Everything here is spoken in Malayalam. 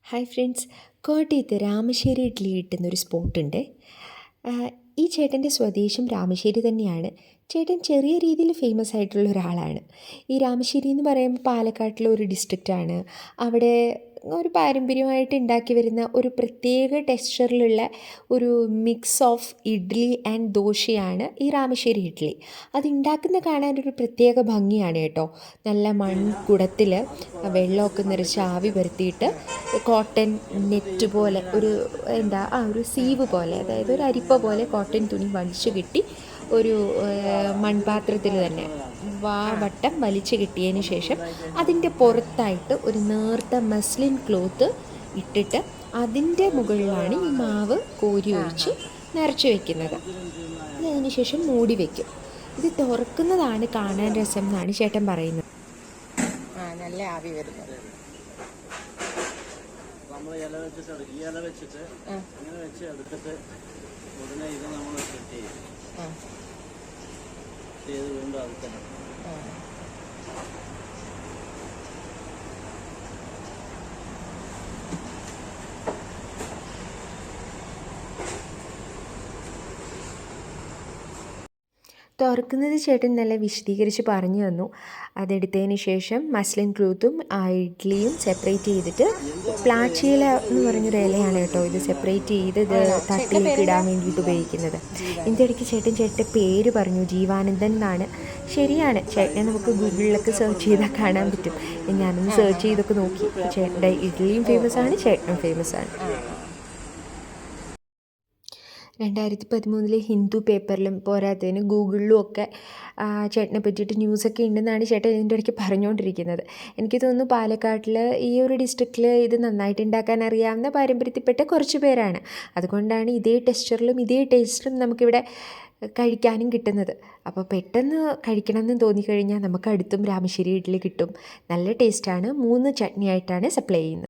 ഹായ് ഫ്രണ്ട്സ്, കോട്ടയത്ത് രാമശ്ശേരി ഇഡ്ഡലി കിട്ടുന്നൊരു സ്പോട്ടുണ്ട്. ഈ ചേട്ടൻ്റെ സ്വദേശം രാമശ്ശേരി തന്നെയാണ്. ചേട്ടൻ ചെറിയ രീതിയിൽ ഫേമസ് ആയിട്ടുള്ള ഒരാളാണ്. ഈ രാമശ്ശേരി എന്ന് പറയുമ്പോൾ പാലക്കാട്ടിലെ ഒരു ഡിസ്ട്രിക്റ്റാണ്. അവിടെ ഒരു പാരമ്പര്യമായിട്ട് ഉണ്ടാക്കി വരുന്ന ഒരു പ്രത്യേക ടെക്സ്ചറിലുള്ള ഒരു മിക്സ് ഓഫ് ഇഡ്ഡലി ആൻഡ് ദോശയാണ് ഈ രാമശ്ശേരി ഇഡ്ഡലി. അത് ഉണ്ടാക്കുന്ന കാണാനൊരു പ്രത്യേക ഭംഗിയാണ് കേട്ടോ. നല്ല മൺകുടത്തിൽ വെള്ളമൊക്കെ നിറച്ച് ആവി വരുത്തിയിട്ട് കോട്ടൺ നെറ്റ് പോലെ ഒരു സീവ് പോലെ, അതായത് ഒരു അരിപ്പ പോലെ കോട്ടൺ തുണി വലിച്ചു കെട്ടി ഒരു മൺപാത്രത്തിൽ തന്നെ വട്ടം വലിച്ചു കെട്ടിയതിന് ശേഷം അതിൻ്റെ പുറത്തായിട്ട് ഒരു നേർത്ത മസ്ലിൻ ക്ലോത്ത് ഇട്ടിട്ട് അതിൻ്റെ മുകളിലാണ് ഈ മാവ് കോരി ഒഴിച്ച് നിറച്ച് വയ്ക്കുന്നത്. അതിന് ശേഷം മൂടി വയ്ക്കും. ഇത് തുറക്കുന്നതാണ് കാണാൻ രസം എന്നാണ് ചേട്ടൻ പറയുന്നത്. നല്ല ആവി വരുന്നത്. നമ്മൾ ഇല വെച്ചിട്ട് ഇങ്ങനെ വെച്ച് എടുത്തിട്ട് ഉടനെ ഇത് നമ്മൾ സെറ്റ് ചെയ്ത് വീണ്ടും അത് തന്നെ തുറക്കുന്നത് ചേട്ടൻ നല്ല വിശദീകരിച്ച് പറഞ്ഞു തന്നു. അതെടുത്തതിന് ശേഷം മസ്ലിൻ ക്ലോത്തും ഇഡ്ഡലിയും സെപ്പറേറ്റ് ചെയ്തിട്ട് പ്ലാച്ചിയില എന്ന് പറഞ്ഞൊരു ഇലയാണ് കേട്ടോ ഇത് സെപ്പറേറ്റ് ചെയ്ത് ഇത് തട്ടിലേക്ക് ഇടാൻ വേണ്ടിയിട്ട് ഉപയോഗിക്കുന്നത്. ഇതിൻ്റെ ഇടയ്ക്ക് ചേട്ടൻ്റെ പേര് പറഞ്ഞു, ജീവാനന്ദൻ എന്നാണ്. ശരിയാണ്, ചേട്ടനെ നമുക്ക് ഗൂഗിളിലൊക്കെ സെർച്ച് ചെയ്താൽ കാണാൻ പറ്റും. ഞാനൊന്ന് സെർച്ച് ചെയ്തൊക്കെ നോക്കി. ചേട്ടൻ്റെ ഇഡ്ഡലിയും ഫേമസ് ആണ്, ചേട്ടനും ഫേമസ് ആണ്. 2013 ഹിന്ദു പേപ്പറിലും പോരാത്തതിന് ഗൂഗിളിലും ഒക്കെ ചേട്ടനെ പറ്റിയിട്ട് ന്യൂസൊക്കെ ഉണ്ടെന്നാണ് ചേട്ടൻ ഇതിൻ്റെ ഇടയ്ക്ക് പറഞ്ഞുകൊണ്ടിരിക്കുന്നത്. എനിക്ക് തോന്നുന്നു പാലക്കാട്ടിൽ ഈ ഒരു ഡിസ്ട്രിക്റ്റിൽ ഇത് നന്നായിട്ട് ഉണ്ടാക്കാൻ അറിയാവുന്ന പാരമ്പര്യത്തിൽപ്പെട്ട കുറച്ച് പേരാണ്. അതുകൊണ്ടാണ് ഇതേ ടെക്സ്ചറിലും ഇതേ ടേസ്റ്റിലും നമുക്കിവിടെ കഴിക്കാനും കിട്ടുന്നത്. അപ്പോൾ പെട്ടെന്ന് കഴിക്കണമെന്ന് തോന്നിക്കഴിഞ്ഞാൽ നമുക്ക് അടുത്തും രാമശ്ശേരി ഇഡ്ഡലി കിട്ടും. നല്ല ടേസ്റ്റാണ്. 3 ചട്നി ആയിട്ടാണ് സപ്ലൈ ചെയ്യുന്നത്.